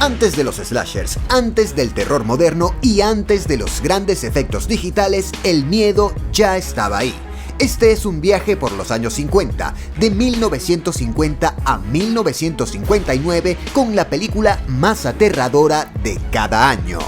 Antes de los slashers, antes del terror moderno y antes de los grandes efectos digitales, el miedo ya estaba ahí. Este es un viaje por los años 50, de 1950 a 1959, con la película más aterradora de cada año.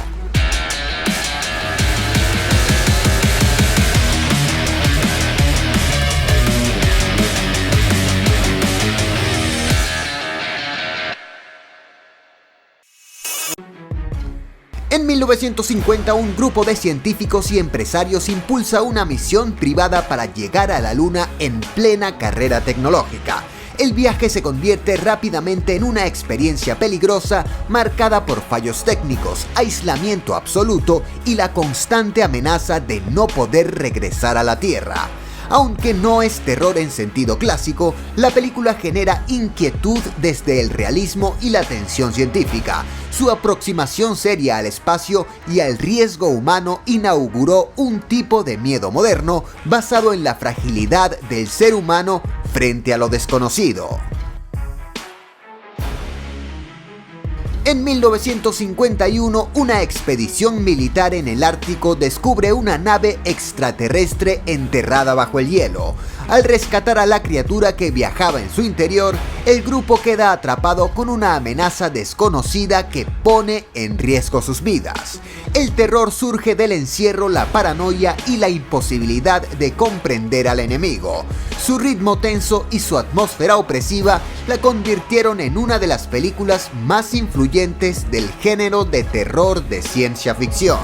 En 1950, un grupo de científicos y empresarios impulsa una misión privada para llegar a la Luna en plena carrera tecnológica. El viaje se convierte rápidamente en una experiencia peligrosa marcada por fallos técnicos, aislamiento absoluto y la constante amenaza de no poder regresar a la Tierra. Aunque no es terror en sentido clásico, la película genera inquietud desde el realismo y la tensión científica. Su aproximación seria al espacio y al riesgo humano inauguró un tipo de miedo moderno basado en la fragilidad del ser humano frente a lo desconocido. En 1951, una expedición militar en el Ártico descubre una nave extraterrestre enterrada bajo el hielo. Al rescatar a la criatura que viajaba en su interior, el grupo queda atrapado con una amenaza desconocida que pone en riesgo sus vidas. El terror surge del encierro, la paranoia y la imposibilidad de comprender al enemigo. Su ritmo tenso y su atmósfera opresiva la convirtieron en una de las películas más influyentes del género de terror de ciencia ficción.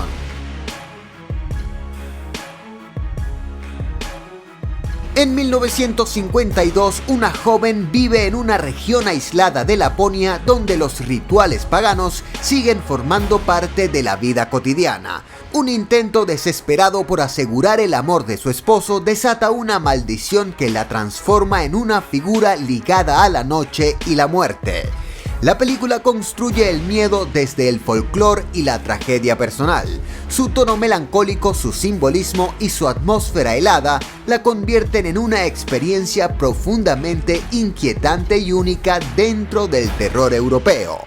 En 1952, una joven vive en una región aislada de Laponia donde los rituales paganos siguen formando parte de la vida cotidiana. Un intento desesperado por asegurar el amor de su esposo desata una maldición que la transforma en una figura ligada a la noche y la muerte. La película construye el miedo desde el folclore y la tragedia personal. Su tono melancólico, su simbolismo y su atmósfera helada la convierten en una experiencia profundamente inquietante y única dentro del terror europeo.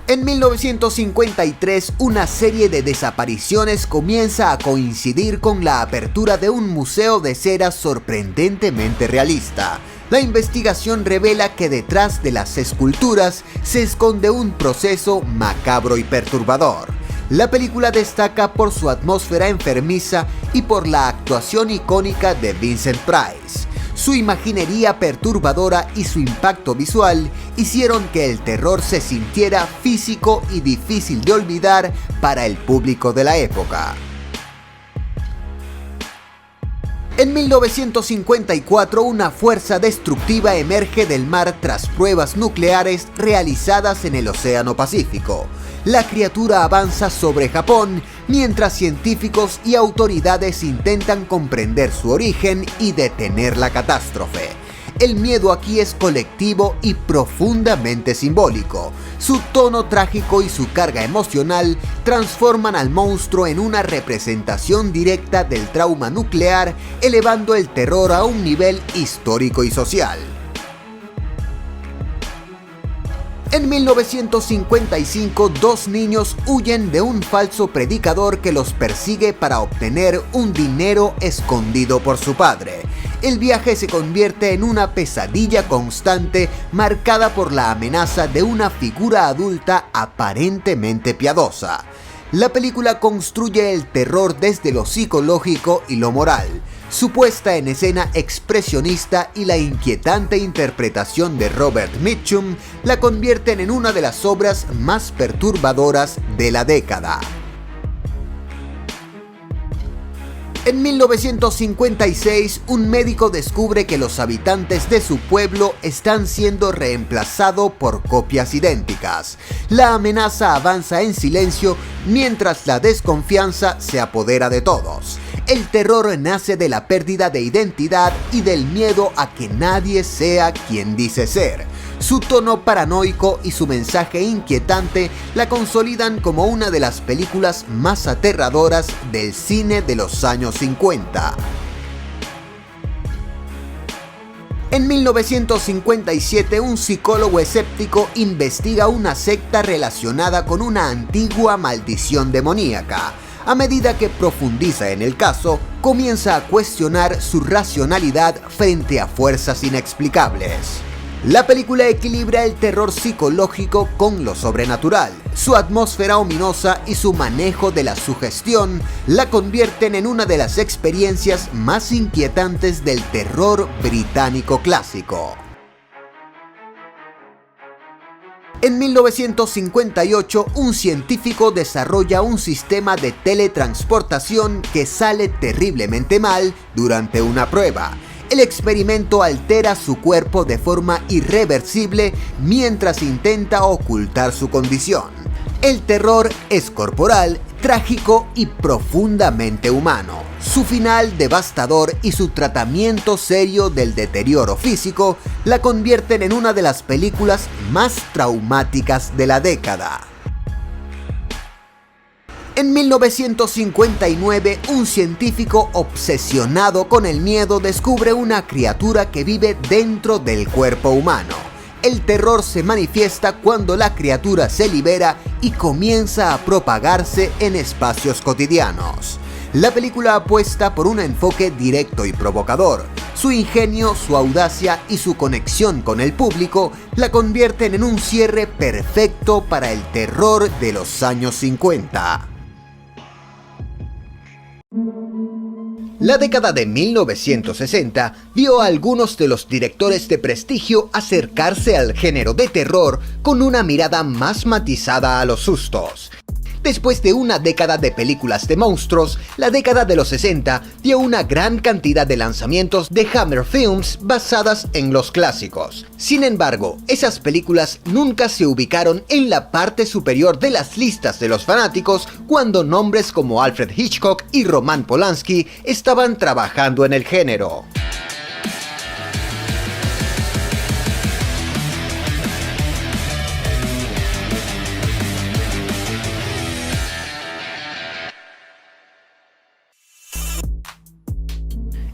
En 1953, una serie de desapariciones comienza a coincidir con la apertura de un museo de cera sorprendentemente realista. La investigación revela que detrás de las esculturas se esconde un proceso macabro y perturbador. La película destaca por su atmósfera enfermiza y por la actuación icónica de Vincent Price. Su imaginería perturbadora y su impacto visual hicieron que el terror se sintiera físico y difícil de olvidar para el público de la época. En 1954, una fuerza destructiva emerge del mar tras pruebas nucleares realizadas en el Océano Pacífico. La criatura avanza sobre Japón mientras científicos y autoridades intentan comprender su origen y detener la catástrofe. El miedo aquí es colectivo y profundamente simbólico. Su tono trágico y su carga emocional transforman al monstruo en una representación directa del trauma nuclear, elevando el terror a un nivel histórico y social. En 1955, dos niños huyen de un falso predicador que los persigue para obtener un dinero escondido por su padre. El viaje se convierte en una pesadilla constante marcada por la amenaza de una figura adulta aparentemente piadosa. La película construye el terror desde lo psicológico y lo moral. Su puesta en escena expresionista y la inquietante interpretación de Robert Mitchum la convierten en una de las obras más perturbadoras de la década. En 1956, un médico descubre que los habitantes de su pueblo están siendo reemplazados por copias idénticas. La amenaza avanza en silencio mientras la desconfianza se apodera de todos. El terror nace de la pérdida de identidad y del miedo a que nadie sea quien dice ser. Su tono paranoico y su mensaje inquietante la consolidan como una de las películas más aterradoras del cine de los años 50. En 1957, un psicólogo escéptico investiga una secta relacionada con una antigua maldición demoníaca. A medida que profundiza en el caso, comienza a cuestionar su racionalidad frente a fuerzas inexplicables. La película equilibra el terror psicológico con lo sobrenatural. Su atmósfera ominosa y su manejo de la sugestión la convierten en una de las experiencias más inquietantes del terror británico clásico. En 1958, un científico desarrolla un sistema de teletransportación que sale terriblemente mal durante una prueba. El experimento altera su cuerpo de forma irreversible mientras intenta ocultar su condición. El terror es corporal, trágico y profundamente humano. Su final devastador y su tratamiento serio del deterioro físico la convierten en una de las películas más traumáticas de la década. En 1959, un científico obsesionado con el miedo descubre una criatura que vive dentro del cuerpo humano. El terror se manifiesta cuando la criatura se libera y comienza a propagarse en espacios cotidianos. La película apuesta por un enfoque directo y provocador. Su ingenio, su audacia y su conexión con el público la convierten en un cierre perfecto para el terror de los años 50. La década de 1960 vio a algunos de los directores de prestigio acercarse al género de terror con una mirada más matizada a los sustos. Después de una década de películas de monstruos, la década de los 60 dio una gran cantidad de lanzamientos de Hammer Films basadas en los clásicos. Sin embargo, esas películas nunca se ubicaron en la parte superior de las listas de los fanáticos cuando nombres como Alfred Hitchcock y Roman Polanski estaban trabajando en el género.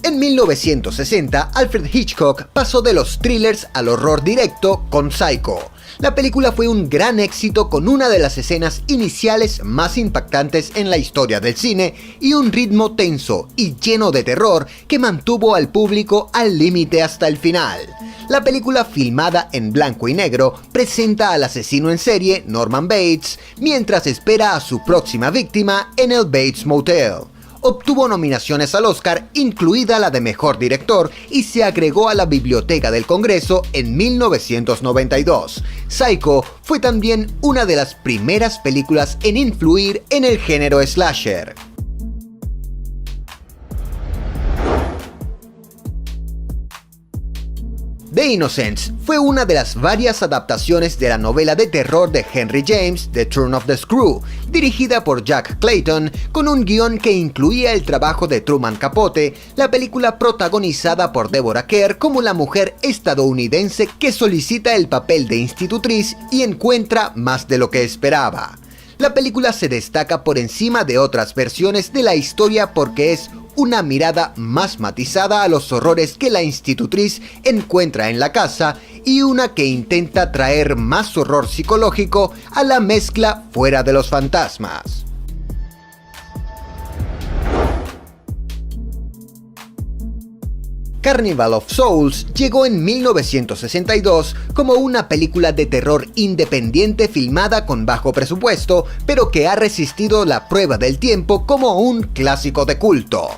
En 1960, Alfred Hitchcock pasó de los thrillers al horror directo con Psycho. La película fue un gran éxito con una de las escenas iniciales más impactantes en la historia del cine y un ritmo tenso y lleno de terror que mantuvo al público al límite hasta el final. La película, filmada en blanco y negro, presenta al asesino en serie Norman Bates mientras espera a su próxima víctima en el Bates Motel. Obtuvo nominaciones al Oscar, incluida la de Mejor Director, y se agregó a la Biblioteca del Congreso en 1992. Psycho fue también una de las primeras películas en influir en el género slasher. The Innocents fue una de las varias adaptaciones de la novela de terror de Henry James, The Turn of the Screw, dirigida por Jack Clayton, con un guión que incluía el trabajo de Truman Capote. La película protagonizada por Deborah Kerr como la mujer estadounidense que solicita el papel de institutriz y encuentra más de lo que esperaba. La película se destaca por encima de otras versiones de la historia porque es una mirada más matizada a los horrores que la institutriz encuentra en la casa y una que intenta traer más horror psicológico a la mezcla fuera de los fantasmas. Carnival of Souls llegó en 1962 como una película de terror independiente filmada con bajo presupuesto, pero que ha resistido la prueba del tiempo como un clásico de culto.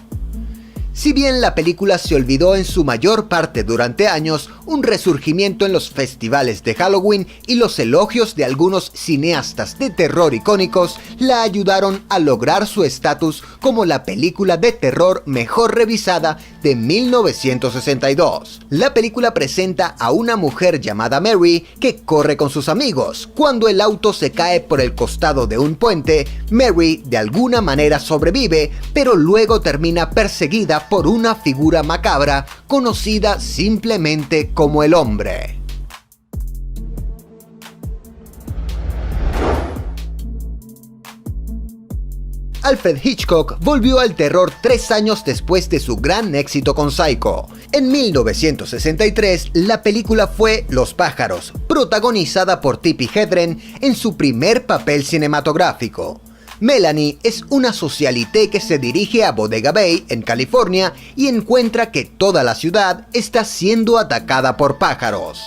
Si bien la película se olvidó en su mayor parte durante años, un resurgimiento en los festivales de Halloween y los elogios de algunos cineastas de terror icónicos la ayudaron a lograr su estatus como la película de terror mejor revisada de 1962. La película presenta a una mujer llamada Mary que corre con sus amigos. Cuando el auto se cae por el costado de un puente, Mary de alguna manera sobrevive, pero luego termina perseguida por una figura macabra conocida simplemente como el Hombre. Alfred Hitchcock volvió al terror 3 años después de su gran éxito con Psycho. En 1963, la película fue Los pájaros, protagonizada por Tippi Hedren en su primer papel cinematográfico. Melanie es una socialité que se dirige a Bodega Bay, en California, y encuentra que toda la ciudad está siendo atacada por pájaros.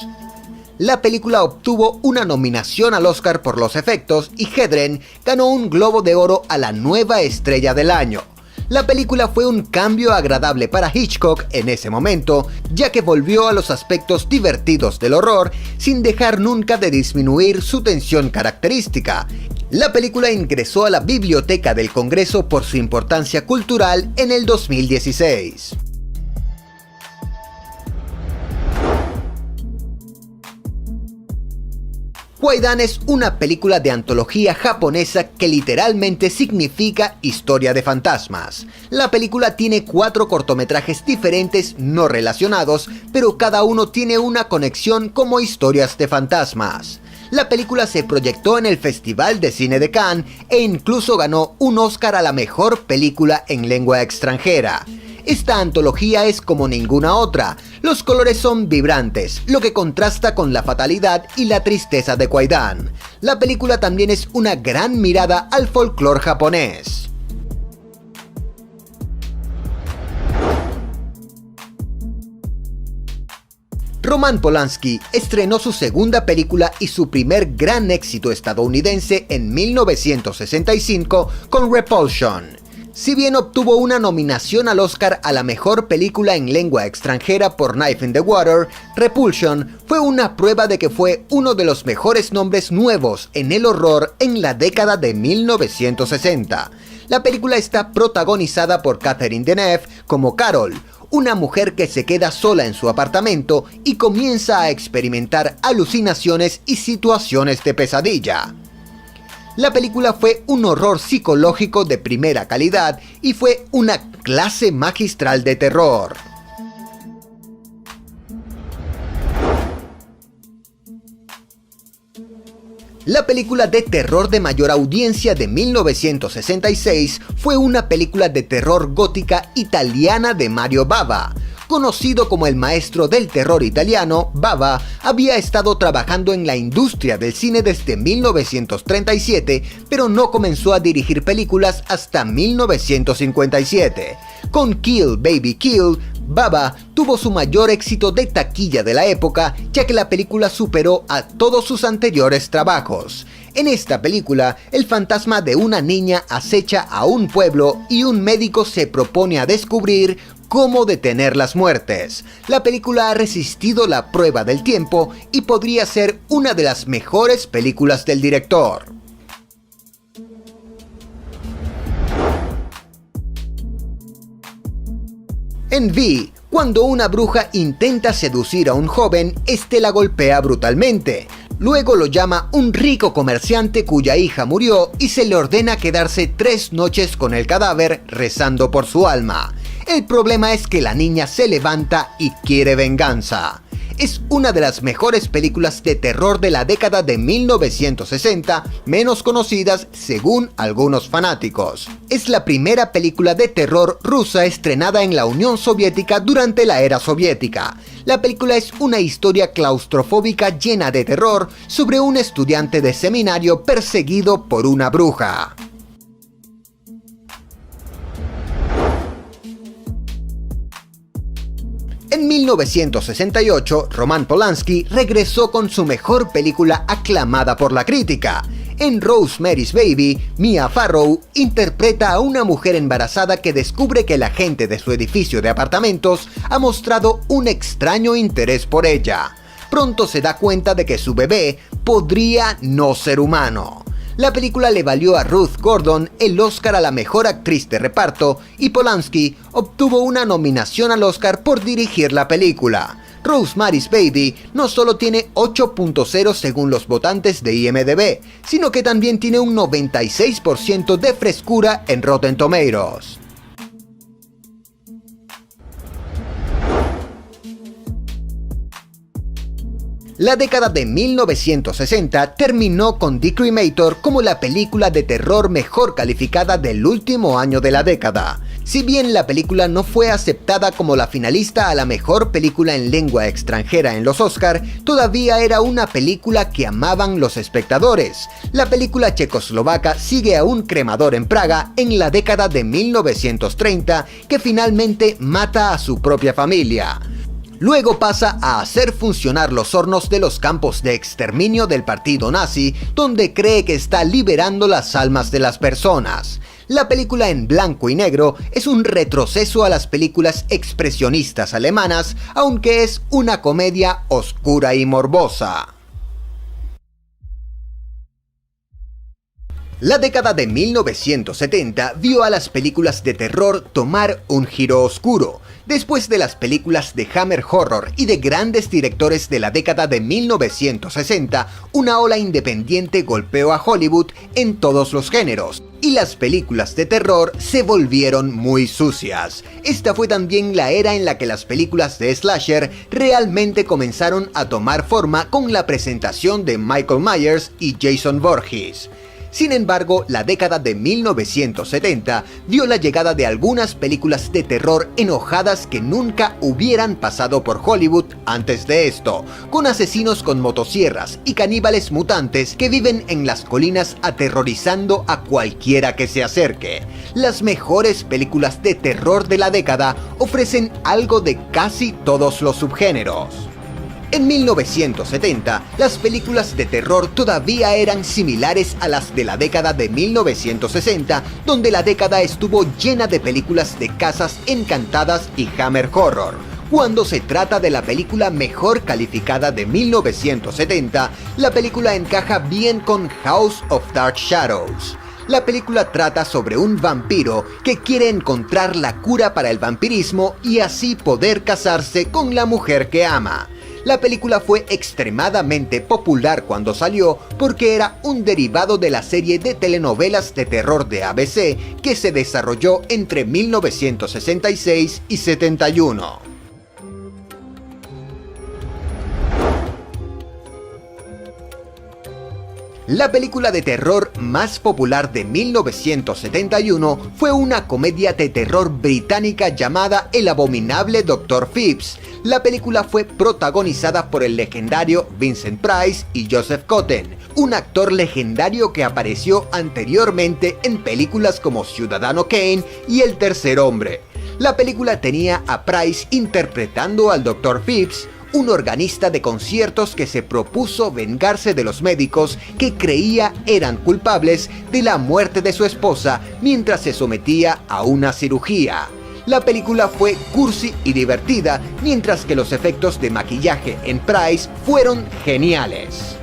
La película obtuvo una nominación al Oscar por los efectos y Hedren ganó un Globo de Oro a la nueva estrella del año. La película fue un cambio agradable para Hitchcock en ese momento, ya que volvió a los aspectos divertidos del horror sin dejar nunca de disminuir su tensión característica. La película ingresó a la Biblioteca del Congreso por su importancia cultural en el 2016. Kwaidan es una película de antología japonesa que literalmente significa historia de fantasmas. La película tiene 4 cortometrajes diferentes no relacionados, pero cada uno tiene una conexión como historias de fantasmas. La película se proyectó en el Festival de Cine de Cannes e incluso ganó un Oscar a la mejor película en lengua extranjera. Esta antología es como ninguna otra. Los colores son vibrantes, lo que contrasta con la fatalidad y la tristeza de Kwaidan. La película también es una gran mirada al folclore japonés. Roman Polanski estrenó su segunda película y su primer gran éxito estadounidense en 1965 con Repulsion. Si bien obtuvo una nominación al Oscar a la mejor película en lengua extranjera por Knife in the Water, Repulsion fue una prueba de que fue uno de los mejores nombres nuevos en el horror en la década de 1960. La película está protagonizada por Catherine Deneuve como Carol, una mujer que se queda sola en su apartamento y comienza a experimentar alucinaciones y situaciones de pesadilla. La película fue un horror psicológico de primera calidad y fue una clase magistral de terror. La película de terror de mayor audiencia de 1966 fue una película de terror gótica italiana de Mario Bava. Conocido como el maestro del terror italiano, Bava había estado trabajando en la industria del cine desde 1937, pero no comenzó a dirigir películas hasta 1957. Con Kill Baby Kill, Bava tuvo su mayor éxito de taquilla de la época, ya que la película superó a todos sus anteriores trabajos. En esta película, el fantasma de una niña acecha a un pueblo y un médico se propone a descubrir cómo detener las muertes. La película ha resistido la prueba del tiempo y podría ser una de las mejores películas del director. En V, cuando una bruja intenta seducir a un joven, este la golpea brutalmente. Luego lo llama un rico comerciante cuya hija murió y se le ordena quedarse 3 noches con el cadáver rezando por su alma. El problema es que la niña se levanta y quiere venganza. Es una de las mejores películas de terror de la década de 1960, menos conocidas según algunos fanáticos. Es la primera película de terror rusa estrenada en la Unión Soviética durante la era soviética. La película es una historia claustrofóbica llena de terror sobre un estudiante de seminario perseguido por una bruja. En 1968, Roman Polanski regresó con su mejor película aclamada por la crítica. En Rosemary's Baby, Mia Farrow interpreta a una mujer embarazada que descubre que la gente de su edificio de apartamentos ha mostrado un extraño interés por ella. Pronto se da cuenta de que su bebé podría no ser humano. La película le valió a Ruth Gordon el Oscar a la mejor actriz de reparto y Polanski obtuvo una nominación al Oscar por dirigir la película. Rosemary's Baby no solo tiene 8.0 según los votantes de IMDb, sino que también tiene un 96% de frescura en Rotten Tomatoes. La década de 1960 terminó con The Cremator como la película de terror mejor calificada del último año de la década. Si bien la película no fue aceptada como la finalista a la mejor película en lengua extranjera en los Oscar, todavía era una película que amaban los espectadores. La película checoslovaca sigue a un cremador en Praga en la década de 1930 que finalmente mata a su propia familia. Luego pasa a hacer funcionar los hornos de los campos de exterminio del partido nazi, donde cree que está liberando las almas de las personas. La película en blanco y negro es un retroceso a las películas expresionistas alemanas, aunque es una comedia oscura y morbosa. La década de 1970 vio a las películas de terror tomar un giro oscuro. Después de las películas de Hammer Horror y de grandes directores de la década de 1960, una ola independiente golpeó a Hollywood en todos los géneros, y las películas de terror se volvieron muy sucias. Esta fue también la era en la que las películas de slasher realmente comenzaron a tomar forma con la presentación de Michael Myers y Jason Voorhees. Sin embargo, la década de 1970 vio la llegada de algunas películas de terror enojadas que nunca hubieran pasado por Hollywood antes de esto, con asesinos con motosierras y caníbales mutantes que viven en las colinas aterrorizando a cualquiera que se acerque. Las mejores películas de terror de la década ofrecen algo de casi todos los subgéneros. En 1970, las películas de terror todavía eran similares a las de la década de 1960, donde la década estuvo llena de películas de casas encantadas y Hammer Horror. Cuando se trata de la película mejor calificada de 1970, la película encaja bien con House of Dark Shadows. La película trata sobre un vampiro que quiere encontrar la cura para el vampirismo y así poder casarse con la mujer que ama. La película fue extremadamente popular cuando salió porque era un derivado de la serie de telenovelas de terror de ABC que se desarrolló entre 1966 y 71. La película de terror más popular de 1971 fue una comedia de terror británica llamada El abominable Dr. Phipps. La película fue protagonizada por el legendario Vincent Price y Joseph Cotten, un actor legendario que apareció anteriormente en películas como Ciudadano Kane y El tercer hombre. La película tenía a Price interpretando al Dr. Phipps, un organista de conciertos que se propuso vengarse de los médicos que creía eran culpables de la muerte de su esposa mientras se sometía a una cirugía. La película fue cursi y divertida, mientras que los efectos de maquillaje en Price fueron geniales.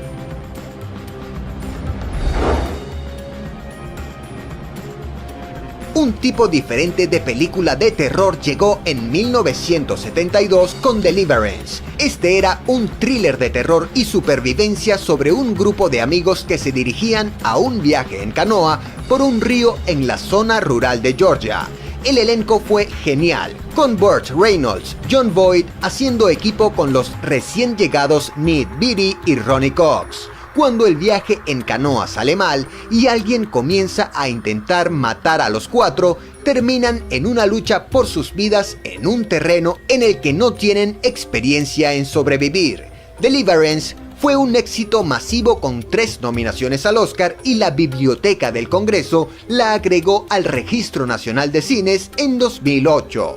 Un tipo diferente de película de terror llegó en 1972 con Deliverance. Este era un thriller de terror y supervivencia sobre un grupo de amigos que se dirigían a un viaje en canoa por un río en la zona rural de Georgia. El elenco fue genial, con Burt Reynolds, Jon Voight haciendo equipo con los recién llegados Ned Beatty y Ronny Cox. Cuando el viaje en canoa sale mal y alguien comienza a intentar matar a los cuatro, terminan en una lucha por sus vidas en un terreno en el que no tienen experiencia en sobrevivir. Deliverance fue un éxito masivo con 3 nominaciones al Oscar y la Biblioteca del Congreso la agregó al Registro Nacional de Cines en 2008.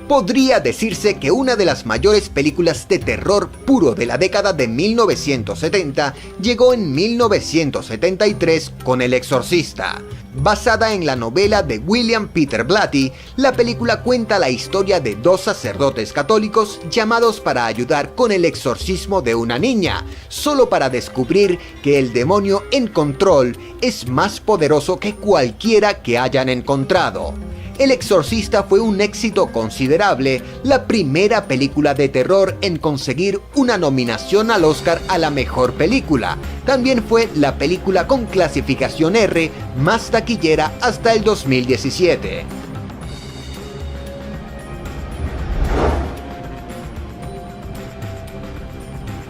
Podría decirse que una de las mayores películas de terror puro de la década de 1970 llegó en 1973 con El Exorcista. Basada en la novela de William Peter Blatty, la película cuenta la historia de 2 sacerdotes católicos llamados para ayudar con el exorcismo de una niña, solo para descubrir que el demonio en control es más poderoso que cualquiera que hayan encontrado. El Exorcista fue un éxito considerable, la primera película de terror en conseguir una nominación al Oscar a la mejor película. También fue la película con clasificación R más taquillera hasta el 2017.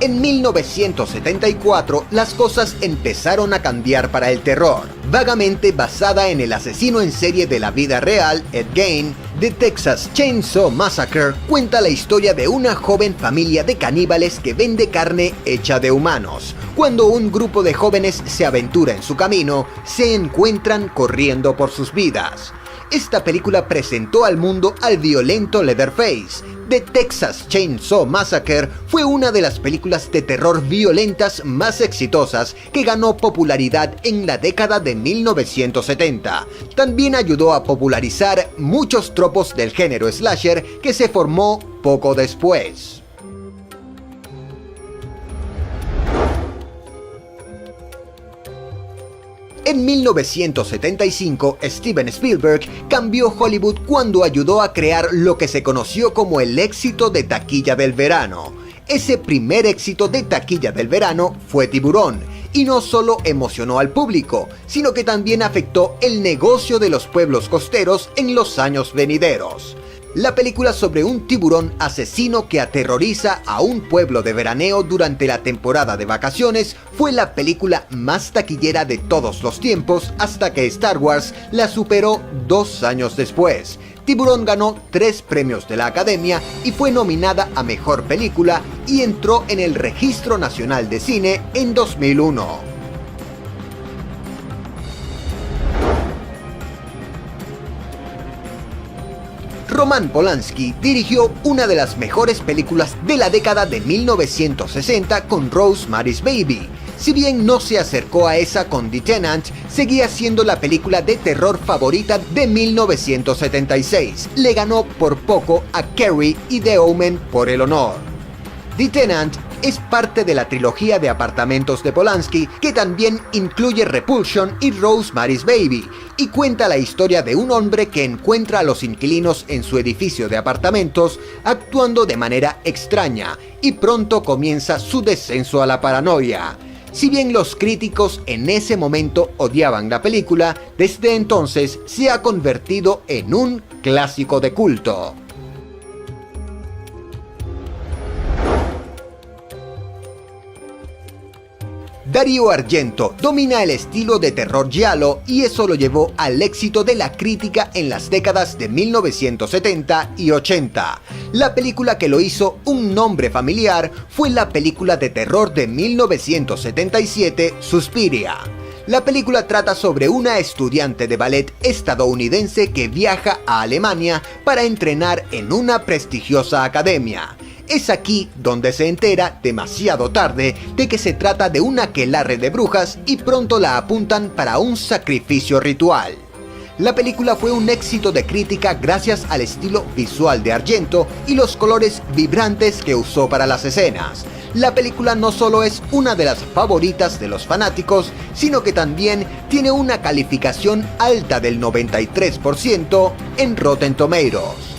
En 1974, las cosas empezaron a cambiar para el terror. Vagamente basada en el asesino en serie de la vida real, Ed Gein, The Texas Chainsaw Massacre cuenta la historia de una joven familia de caníbales que vende carne hecha de humanos. Cuando un grupo de jóvenes se aventura en su camino, se encuentran corriendo por sus vidas. Esta película presentó al mundo al violento Leatherface. The Texas Chainsaw Massacre fue una de las películas de terror violentas más exitosas que ganó popularidad en la década de 1970. También ayudó a popularizar muchos tropos del género slasher que se formó poco después. En 1975, Steven Spielberg cambió Hollywood cuando ayudó a crear lo que se conoció como el éxito de taquilla del verano. Ese primer éxito de taquilla del verano fue Tiburón, y no solo emocionó al público, sino que también afectó el negocio de los pueblos costeros en los años venideros. La película sobre un tiburón asesino que aterroriza a un pueblo de veraneo durante la temporada de vacaciones fue la película más taquillera de todos los tiempos hasta que Star Wars la superó 2 años después. Tiburón ganó 3 premios de la Academia y fue nominada a Mejor Película y entró en el Registro Nacional de Cine en 2001. Roman Polanski dirigió una de las mejores películas de la década de 1960 con Rosemary's Baby. Si bien no se acercó a esa con The Tenant, seguía siendo la película de terror favorita de 1976. Le ganó por poco a Carrie y The Omen por el honor. The Tenant es parte de la trilogía de apartamentos de Polanski, que también incluye Repulsion y Rosemary's Baby, y cuenta la historia de un hombre que encuentra a los inquilinos en su edificio de apartamentos actuando de manera extraña, y pronto comienza su descenso a la paranoia. Si bien los críticos en ese momento odiaban la película, desde entonces se ha convertido en un clásico de culto. Dario Argento domina el estilo de terror giallo y eso lo llevó al éxito de la crítica en las décadas de 1970 y 80. La película que lo hizo un nombre familiar fue la película de terror de 1977, Suspiria. La película trata sobre una estudiante de ballet estadounidense que viaja a Alemania para entrenar en una prestigiosa academia. Es aquí donde se entera, demasiado tarde, de que se trata de un aquelarre de brujas y pronto la apuntan para un sacrificio ritual. La película fue un éxito de crítica gracias al estilo visual de Argento y los colores vibrantes que usó para las escenas. La película no solo es una de las favoritas de los fanáticos, sino que también tiene una calificación alta del 93% en Rotten Tomatoes.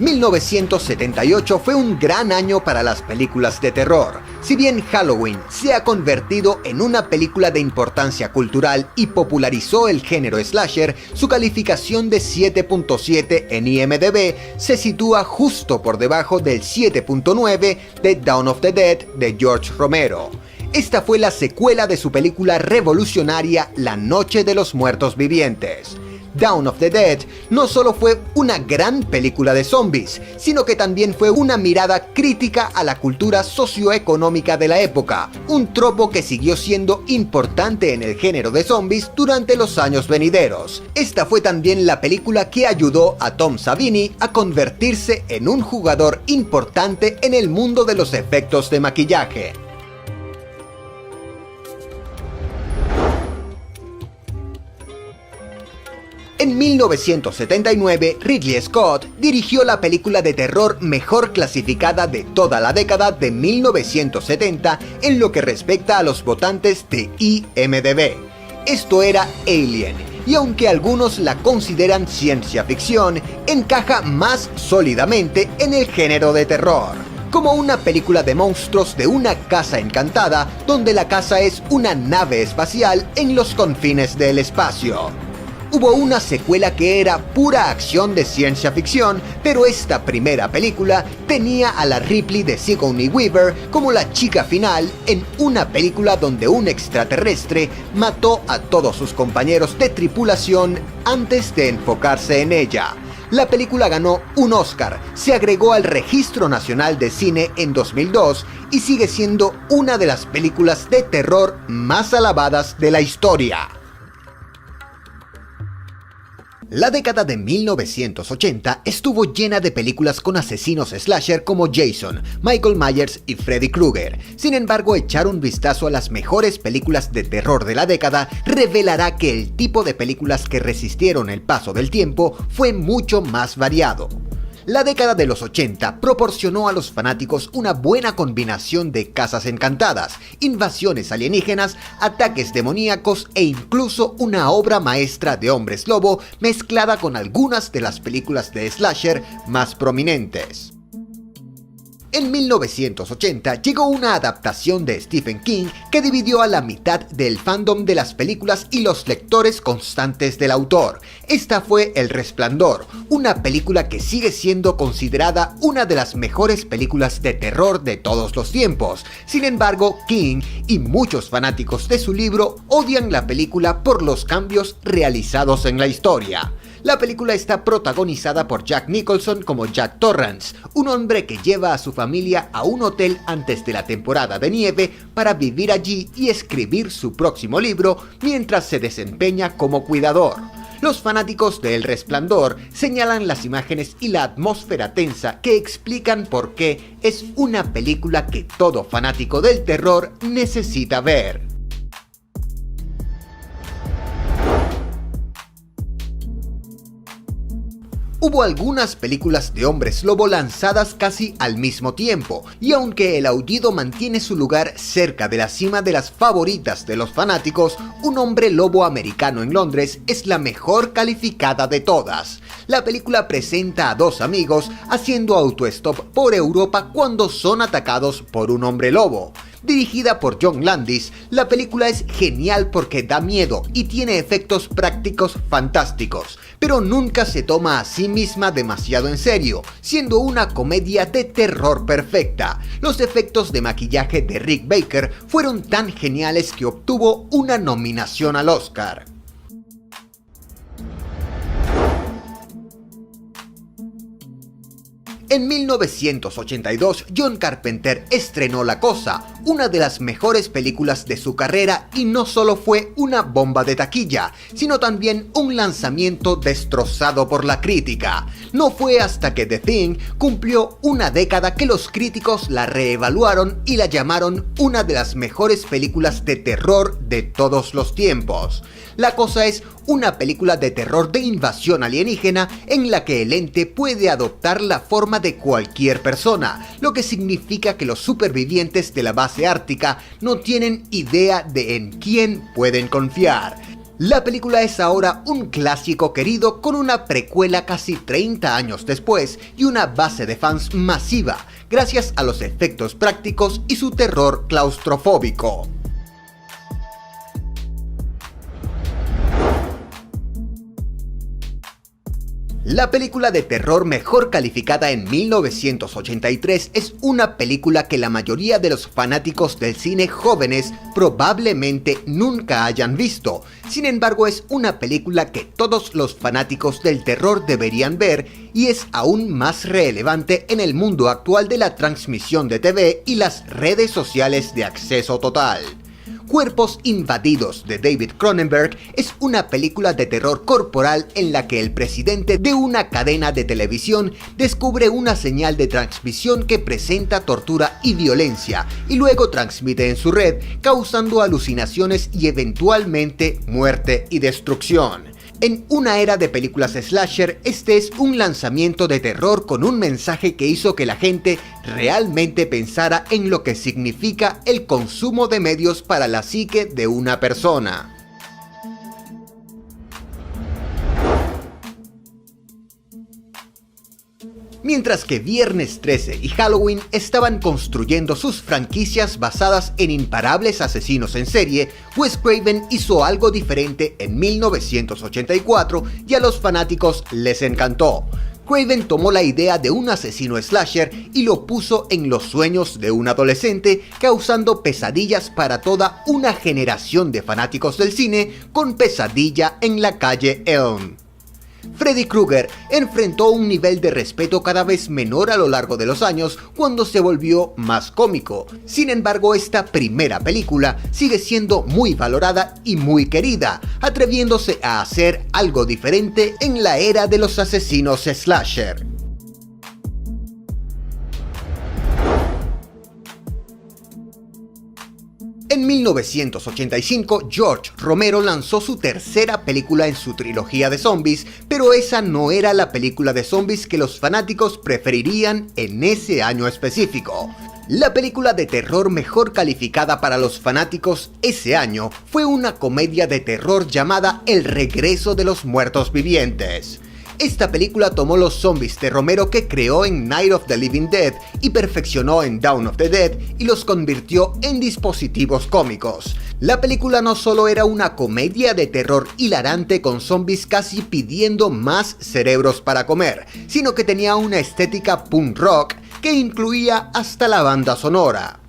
...1978 fue un gran año para las películas de terror. Si bien Halloween se ha convertido en una película de importancia cultural y popularizó el género slasher, su calificación de 7.7 en IMDb se sitúa justo por debajo del 7.9 de Dawn of the Dead de George Romero. Esta fue la secuela de su película revolucionaria La Noche de los Muertos Vivientes. Dawn of the Dead no solo fue una gran película de zombies, sino que también fue una mirada crítica a la cultura socioeconómica de la época, un tropo que siguió siendo importante en el género de zombies durante los años venideros. Esta fue también la película que ayudó a Tom Savini a convertirse en un jugador importante en el mundo de los efectos de maquillaje. En 1979, Ridley Scott dirigió la película de terror mejor clasificada de toda la década de 1970 en lo que respecta a los votantes de IMDb. Esto era Alien, y aunque algunos la consideran ciencia ficción, encaja más sólidamente en el género de terror. Como una película de monstruos de una casa encantada, donde la casa es una nave espacial en los confines del espacio. Hubo una secuela que era pura acción de ciencia ficción, pero esta primera película tenía a la Ripley de Sigourney Weaver como la chica final en una película donde un extraterrestre mató a todos sus compañeros de tripulación antes de enfocarse en ella. La película ganó un Oscar, se agregó al Registro Nacional de Cine en 2002 y sigue siendo una de las películas de terror más alabadas de la historia. La década de 1980 estuvo llena de películas con asesinos slasher como Jason, Michael Myers y Freddy Krueger. Sin embargo, echar un vistazo a las mejores películas de terror de la década revelará que el tipo de películas que resistieron el paso del tiempo fue mucho más variado. La década de los 80 proporcionó a los fanáticos una buena combinación de casas encantadas, invasiones alienígenas, ataques demoníacos e incluso una obra maestra de hombres lobo mezclada con algunas de las películas de slasher más prominentes. En 1980 llegó una adaptación de Stephen King que dividió a la mitad del fandom de las películas y los lectores constantes del autor. Esta fue El Resplandor, una película que sigue siendo considerada una de las mejores películas de terror de todos los tiempos. Sin embargo, King y muchos fanáticos de su libro odian la película por los cambios realizados en la historia. La película está protagonizada por Jack Nicholson como Jack Torrance, un hombre que lleva a su familia a un hotel antes de la temporada de nieve para vivir allí y escribir su próximo libro mientras se desempeña como cuidador. Los fanáticos de El Resplandor señalan las imágenes y la atmósfera tensa que explican por qué es una película que todo fanático del terror necesita ver. Hubo algunas películas de hombres lobo lanzadas casi al mismo tiempo, y aunque El Aullido mantiene su lugar cerca de la cima de las favoritas de los fanáticos, Un hombre lobo americano en Londres es la mejor calificada de todas. La película presenta a dos amigos haciendo autostop por Europa cuando son atacados por un hombre lobo. Dirigida por John Landis, la película es genial porque da miedo y tiene efectos prácticos fantásticos, pero nunca se toma a sí misma demasiado en serio, siendo una comedia de terror perfecta. Los efectos de maquillaje de Rick Baker fueron tan geniales que obtuvo una nominación al Oscar. En 1982, John Carpenter estrenó La Cosa, una de las mejores películas de su carrera, y no solo fue una bomba de taquilla, sino también un lanzamiento destrozado por la crítica. No fue hasta que The Thing cumplió una década que los críticos la reevaluaron y la llamaron una de las mejores películas de terror de todos los tiempos. La Cosa es una película de terror de invasión alienígena en la que el ente puede adoptar la forma de cualquier persona, lo que significa que los supervivientes de la base ártica no tienen idea de en quién pueden confiar. La película es ahora un clásico querido con una precuela casi 30 años después y una base de fans masiva, gracias a los efectos prácticos y su terror claustrofóbico. La película de terror mejor calificada en 1983 es una película que la mayoría de los fanáticos del cine jóvenes probablemente nunca hayan visto. Sin embargo, es una película que todos los fanáticos del terror deberían ver y es aún más relevante en el mundo actual de la transmisión de TV y las redes sociales de acceso total. Cuerpos Invadidos de David Cronenberg es una película de terror corporal en la que el presidente de una cadena de televisión descubre una señal de transmisión que presenta tortura y violencia y luego transmite en su red, causando alucinaciones y eventualmente muerte y destrucción. En una era de películas slasher, este es un lanzamiento de terror con un mensaje que hizo que la gente realmente pensara en lo que significa el consumo de medios para la psique de una persona. Mientras que Viernes 13 y Halloween estaban construyendo sus franquicias basadas en imparables asesinos en serie, Wes Craven hizo algo diferente en 1984 y a los fanáticos les encantó. Craven tomó la idea de un asesino slasher y lo puso en los sueños de un adolescente, causando pesadillas para toda una generación de fanáticos del cine con Pesadilla en la calle Elm. Freddy Krueger enfrentó un nivel de respeto cada vez menor a lo largo de los años cuando se volvió más cómico. Sin embargo, esta primera película sigue siendo muy valorada y muy querida, atreviéndose a hacer algo diferente en la era de los asesinos slasher. En 1985, George Romero lanzó su tercera película en su trilogía de zombies, pero esa no era la película de zombies que los fanáticos preferirían en ese año específico. La película de terror mejor calificada para los fanáticos ese año fue una comedia de terror llamada El regreso de los muertos vivientes. Esta película tomó los zombies de Romero que creó en Night of the Living Dead y perfeccionó en Dawn of the Dead y los convirtió en dispositivos cómicos. La película no solo era una comedia de terror hilarante con zombies casi pidiendo más cerebros para comer, sino que tenía una estética punk rock que incluía hasta la banda sonora.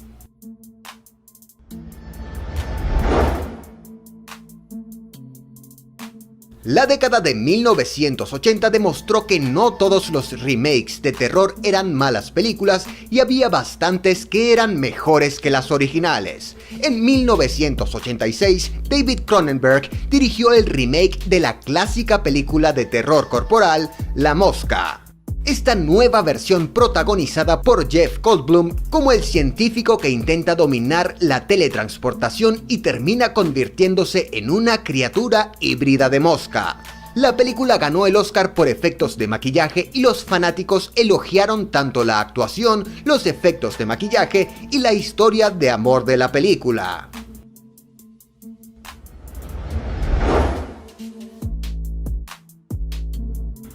La década de 1980 demostró que no todos los remakes de terror eran malas películas y había bastantes que eran mejores que las originales. En 1986, David Cronenberg dirigió el remake de la clásica película de terror corporal, La Mosca. Esta nueva versión protagonizada por Jeff Goldblum como el científico que intenta dominar la teletransportación y termina convirtiéndose en una criatura híbrida de mosca. La película ganó el Oscar por efectos de maquillaje y los fanáticos elogiaron tanto la actuación, los efectos de maquillaje y la historia de amor de la película.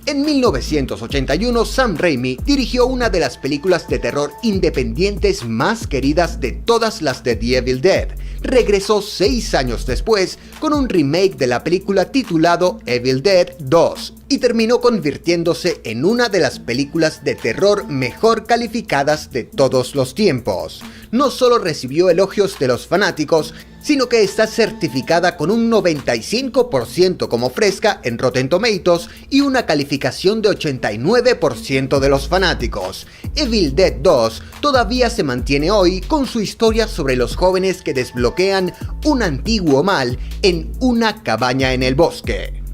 En 1981, Sam Raimi dirigió una de las películas de terror independientes más queridas de todas las de The Evil Dead. Regresó 6 años después con un remake de la película titulado Evil Dead 2 y terminó convirtiéndose en una de las películas de terror mejor calificadas de todos los tiempos. No solo recibió elogios de los fanáticos, sino que está certificada con un 95% como fresca en Rotten Tomatoes y una calificación de 89% de los fanáticos. Evil Dead 2 todavía se mantiene hoy con su historia sobre los jóvenes que desbloquean un antiguo mal en una cabaña en el bosque.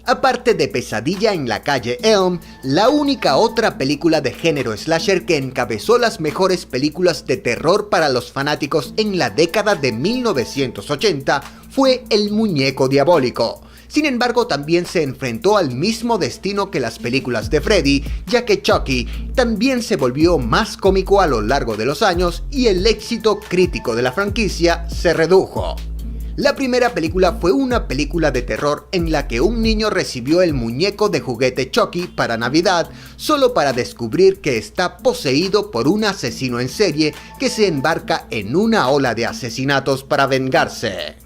Aparte de Pesadilla en la calle Elm, la única otra película de género slasher que encabezó las mejores películas de terror para los fanáticos en la década de 1980 fue El Muñeco Diabólico. Sin embargo, también se enfrentó al mismo destino que las películas de Freddy, ya que Chucky también se volvió más cómico a lo largo de los años y el éxito crítico de la franquicia se redujo. La primera película fue una película de terror en la que un niño recibió el muñeco de juguete Chucky para Navidad solo para descubrir que está poseído por un asesino en serie que se embarca en una ola de asesinatos para vengarse.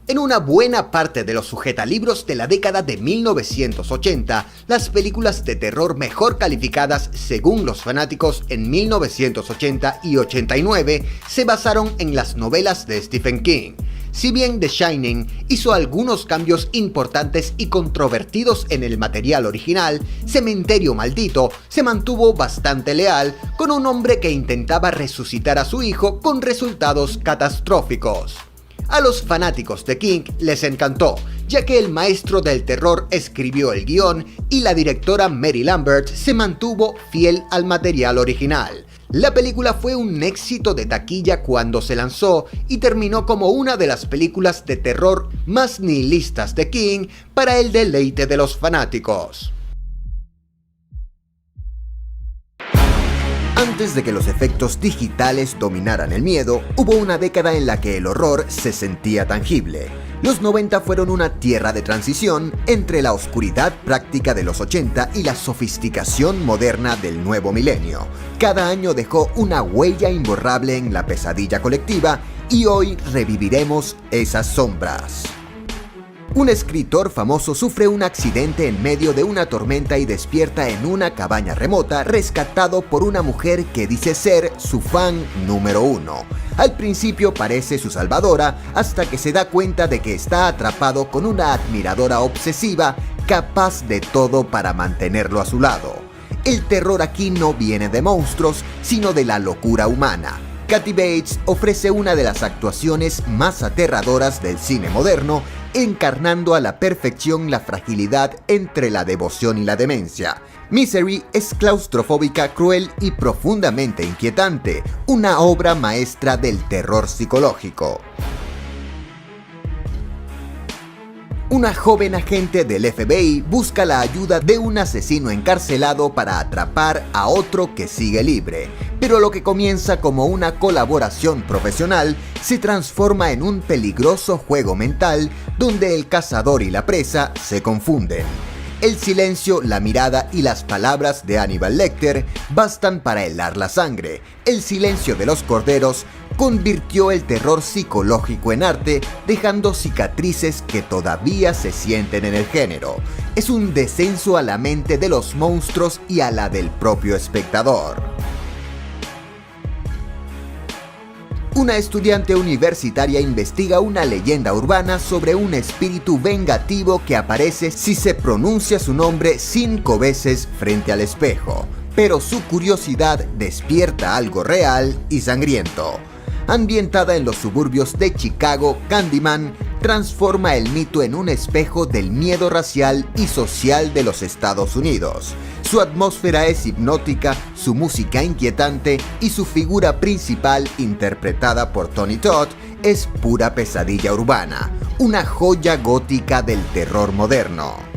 En una buena parte de los sujetalibros de la década de 1980, las películas de terror mejor calificadas según los fanáticos en 1980 y 89 se basaron en las novelas de Stephen King. Si bien The Shining hizo algunos cambios importantes y controvertidos en el material original, Cementerio Maldito se mantuvo bastante leal con un hombre que intentaba resucitar a su hijo con resultados catastróficos. A los fanáticos de King les encantó, ya que el maestro del terror escribió el guión y la directora Mary Lambert se mantuvo fiel al material original. La película fue un éxito de taquilla cuando se lanzó y terminó como una de las películas de terror más nihilistas de King para el deleite de los fanáticos. Antes de que los efectos digitales dominaran el miedo, hubo una década en la que el horror se sentía tangible. Los 90 fueron una tierra de transición entre la oscuridad práctica de los 80 y la sofisticación moderna del nuevo milenio. Cada año dejó una huella imborrable en la pesadilla colectiva y hoy reviviremos esas sombras. Un escritor famoso sufre un accidente en medio de una tormenta y despierta en una cabaña remota, rescatado por una mujer que dice ser su fan número 1. Al principio parece su salvadora, hasta que se da cuenta de que está atrapado con una admiradora obsesiva, capaz de todo para mantenerlo a su lado. El terror aquí no viene de monstruos, sino de la locura humana. Kathy Bates ofrece una de las actuaciones más aterradoras del cine moderno, encarnando a la perfección la fragilidad entre la devoción y la demencia. Misery es claustrofóbica, cruel y profundamente inquietante, una obra maestra del terror psicológico. Una joven agente del FBI busca la ayuda de un asesino encarcelado para atrapar a otro que sigue libre, pero lo que comienza como una colaboración profesional se transforma en un peligroso juego mental donde el cazador y la presa se confunden. El silencio, la mirada y las palabras de Hannibal Lecter bastan para helar la sangre. El silencio de los corderos convirtió el terror psicológico en arte, dejando cicatrices que todavía se sienten en el género. Es un descenso a la mente de los monstruos y a la del propio espectador. Una estudiante universitaria investiga una leyenda urbana sobre un espíritu vengativo que aparece si se pronuncia su nombre 5 veces frente al espejo, pero su curiosidad despierta algo real y sangriento. Ambientada en los suburbios de Chicago, Candyman transforma el mito en un espejo del miedo racial y social de los Estados Unidos. Su atmósfera es hipnótica, su música inquietante y su figura principal, interpretada por Tony Todd, es pura pesadilla urbana, una joya gótica del terror moderno.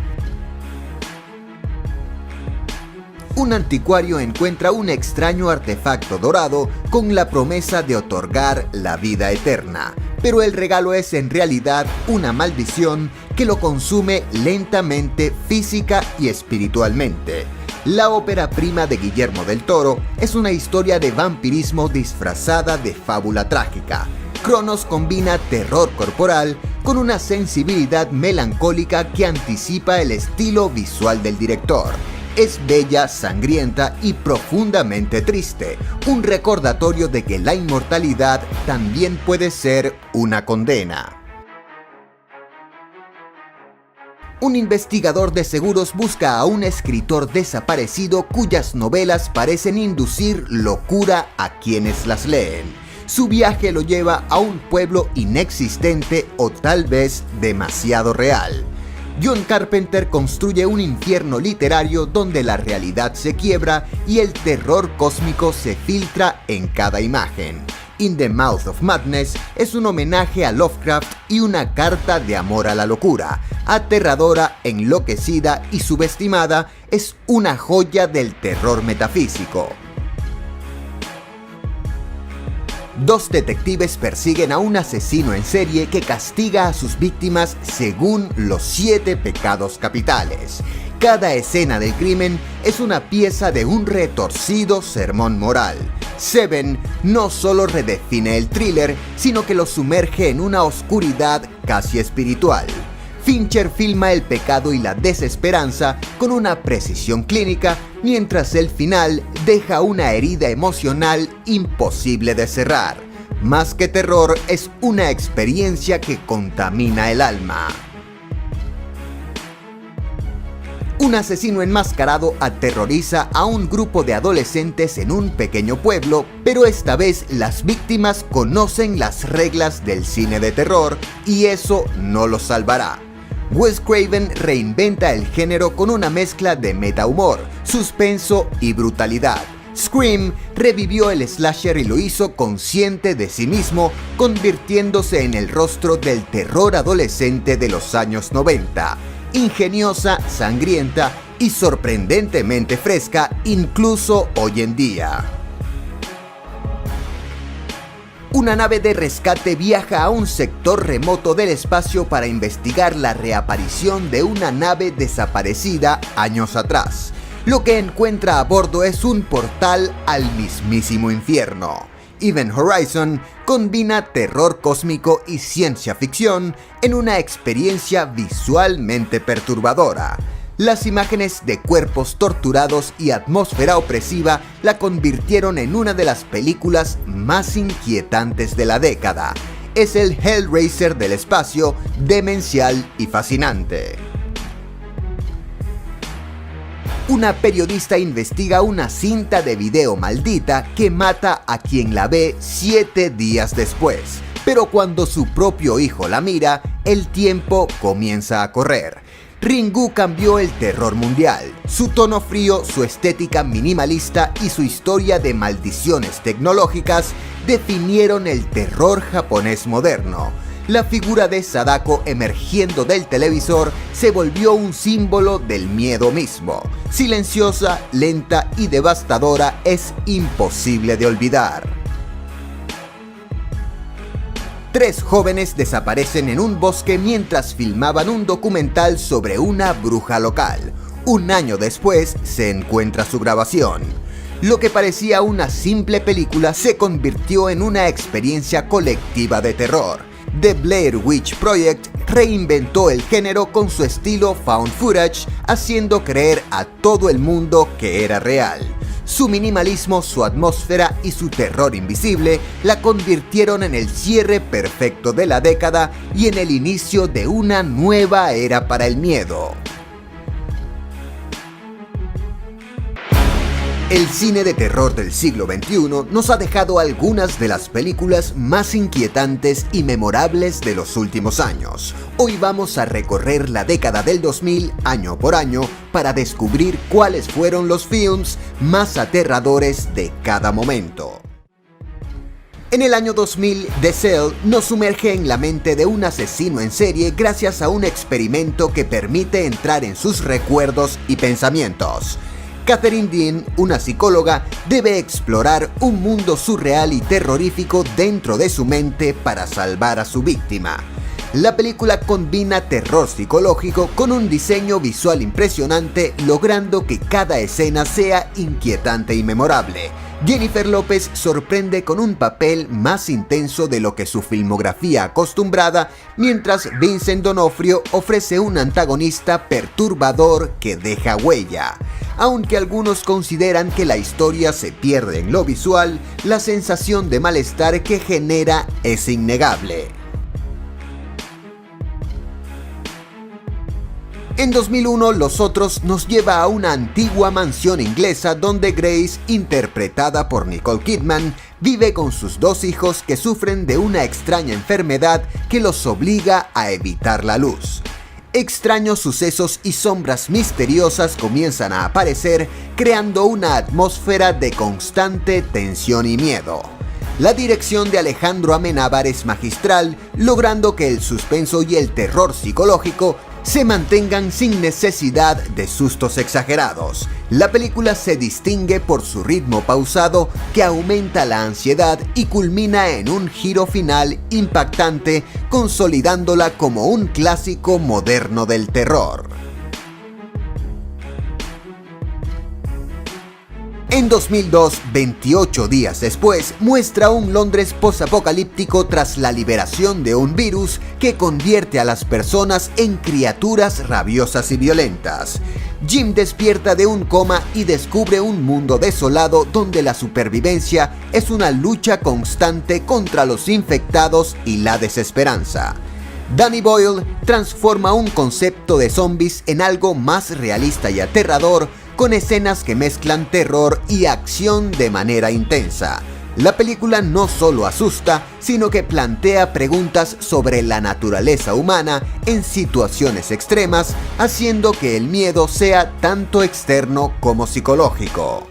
Un anticuario encuentra un extraño artefacto dorado con la promesa de otorgar la vida eterna, pero el regalo es en realidad una maldición que lo consume lentamente física y espiritualmente. La ópera prima de Guillermo del Toro es una historia de vampirismo disfrazada de fábula trágica. Cronos combina terror corporal con una sensibilidad melancólica que anticipa el estilo visual del director. Es bella, sangrienta y profundamente triste, un recordatorio de que la inmortalidad también puede ser una condena. Un investigador de seguros busca a un escritor desaparecido cuyas novelas parecen inducir locura a quienes las leen. Su viaje lo lleva a un pueblo inexistente o tal vez demasiado real. John Carpenter construye un infierno literario donde la realidad se quiebra y el terror cósmico se filtra en cada imagen. In the Mouth of Madness es un homenaje a Lovecraft y una carta de amor a la locura. Aterradora, enloquecida y subestimada, es una joya del terror metafísico. Dos detectives persiguen a un asesino en serie que castiga a sus víctimas según los 7 pecados capitales. Cada escena del crimen es una pieza de un retorcido sermón moral. Seven no solo redefine el thriller, sino que lo sumerge en una oscuridad casi espiritual. Fincher filma el pecado y la desesperanza con una precisión clínica, mientras el final deja una herida emocional imposible de cerrar. Más que terror, es una experiencia que contamina el alma. Un asesino enmascarado aterroriza a un grupo de adolescentes en un pequeño pueblo, pero esta vez las víctimas conocen las reglas del cine de terror y eso no los salvará. Wes Craven reinventa el género con una mezcla de metahumor, suspenso y brutalidad. Scream revivió el slasher y lo hizo consciente de sí mismo, convirtiéndose en el rostro del terror adolescente de los años 90. Ingeniosa, sangrienta y sorprendentemente fresca incluso hoy en día. Una nave de rescate viaja a un sector remoto del espacio para investigar la reaparición de una nave desaparecida años atrás. Lo que encuentra a bordo es un portal al mismísimo infierno. Event Horizon combina terror cósmico y ciencia ficción en una experiencia visualmente perturbadora. Las imágenes de cuerpos torturados y atmósfera opresiva la convirtieron en una de las películas más inquietantes de la década. Es el Hellraiser del espacio, demencial y fascinante. Una periodista investiga una cinta de video maldita que mata a quien la ve 7 días después. Pero cuando su propio hijo la mira, el tiempo comienza a correr. Ringu cambió el terror mundial. Su tono frío, su estética minimalista y su historia de maldiciones tecnológicas definieron el terror japonés moderno. La figura de Sadako emergiendo del televisor se volvió un símbolo del miedo mismo. Silenciosa, lenta y devastadora, es imposible de olvidar. 3 jóvenes desaparecen en un bosque mientras filmaban un documental sobre una bruja local. Un año después se encuentra su grabación. Lo que parecía una simple película se convirtió en una experiencia colectiva de terror. The Blair Witch Project reinventó el género con su estilo found footage, haciendo creer a todo el mundo que era real. Su minimalismo, su atmósfera y su terror invisible la convirtieron en el cierre perfecto de la década y en el inicio de una nueva era para el miedo. El cine de terror del siglo XXI nos ha dejado algunas de las películas más inquietantes y memorables de los últimos años. Hoy vamos a recorrer la década del 2000 año por año para descubrir cuáles fueron los films más aterradores de cada momento. En el año 2000, The Cell nos sumerge en la mente de un asesino en serie gracias a un experimento que permite entrar en sus recuerdos y pensamientos. Catherine Dean, una psicóloga, debe explorar un mundo surreal y terrorífico dentro de su mente para salvar a su víctima. La película combina terror psicológico con un diseño visual impresionante, logrando que cada escena sea inquietante y memorable. Jennifer López sorprende con un papel más intenso de lo que su filmografía acostumbrada, mientras Vincent D'Onofrio ofrece un antagonista perturbador que deja huella. Aunque algunos consideran que la historia se pierde en lo visual, la sensación de malestar que genera es innegable. En 2001, Los Otros nos lleva a una antigua mansión inglesa donde Grace, interpretada por Nicole Kidman, vive con sus 2 hijos que sufren de una extraña enfermedad que los obliga a evitar la luz. Extraños sucesos y sombras misteriosas comienzan a aparecer, creando una atmósfera de constante tensión y miedo. La dirección de Alejandro Amenábar es magistral, logrando que el suspenso y el terror psicológico se mantengan sin necesidad de sustos exagerados. La película se distingue por su ritmo pausado que aumenta la ansiedad y culmina en un giro final impactante, consolidándola como un clásico moderno del terror. En 2002, 28 días después, muestra un Londres posapocalíptico tras la liberación de un virus que convierte a las personas en criaturas rabiosas y violentas. Jim despierta de un coma y descubre un mundo desolado donde la supervivencia es una lucha constante contra los infectados y la desesperanza. Danny Boyle transforma un concepto de zombies en algo más realista y aterrador, con escenas que mezclan terror y acción de manera intensa. La película no solo asusta, sino que plantea preguntas sobre la naturaleza humana en situaciones extremas, haciendo que el miedo sea tanto externo como psicológico.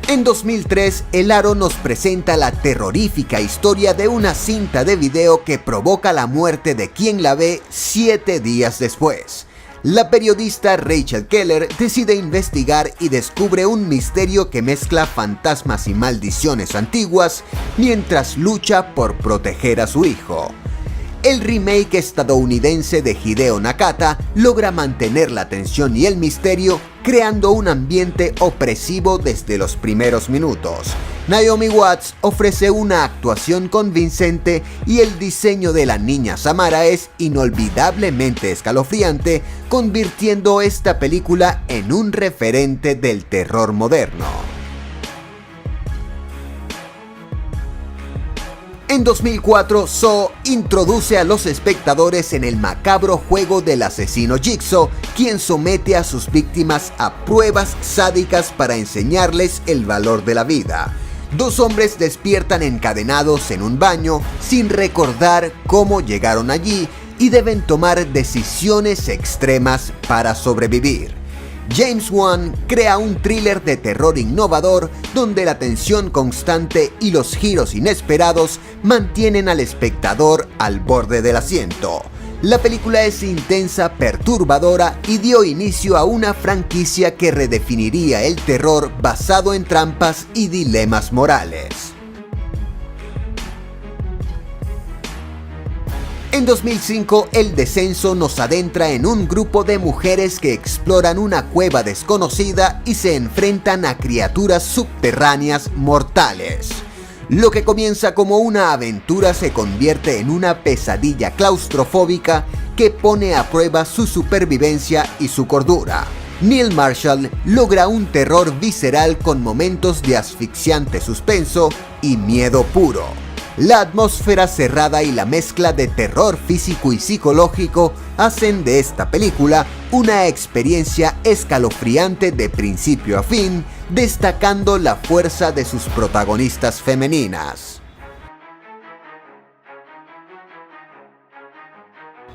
En 2003, El Aro nos presenta la terrorífica historia de una cinta de video que provoca la muerte de quien la ve 7 días después. La periodista Rachel Keller decide investigar y descubre un misterio que mezcla fantasmas y maldiciones antiguas mientras lucha por proteger a su hijo. El remake estadounidense de Hideo Nakata logra mantener la tensión y el misterio, creando un ambiente opresivo desde los primeros minutos. Naomi Watts ofrece una actuación convincente y el diseño de la niña Samara es inolvidablemente escalofriante, convirtiendo esta película en un referente del terror moderno. En 2004, Saw introduce a los espectadores en el macabro juego del asesino Jigsaw, quien somete a sus víctimas a pruebas sádicas para enseñarles el valor de la vida. Dos hombres despiertan encadenados en un baño sin recordar cómo llegaron allí y deben tomar decisiones extremas para sobrevivir. James Wan crea un thriller de terror innovador donde la tensión constante y los giros inesperados mantienen al espectador al borde del asiento. La película es intensa, perturbadora y dio inicio a una franquicia que redefiniría el terror basado en trampas y dilemas morales. En 2005, El Descenso nos adentra en un grupo de mujeres que exploran una cueva desconocida y se enfrentan a criaturas subterráneas mortales. Lo que comienza como una aventura se convierte en una pesadilla claustrofóbica que pone a prueba su supervivencia y su cordura. Neil Marshall logra un terror visceral con momentos de asfixiante suspenso y miedo puro. La atmósfera cerrada y la mezcla de terror físico y psicológico hacen de esta película una experiencia escalofriante de principio a fin, destacando la fuerza de sus protagonistas femeninas.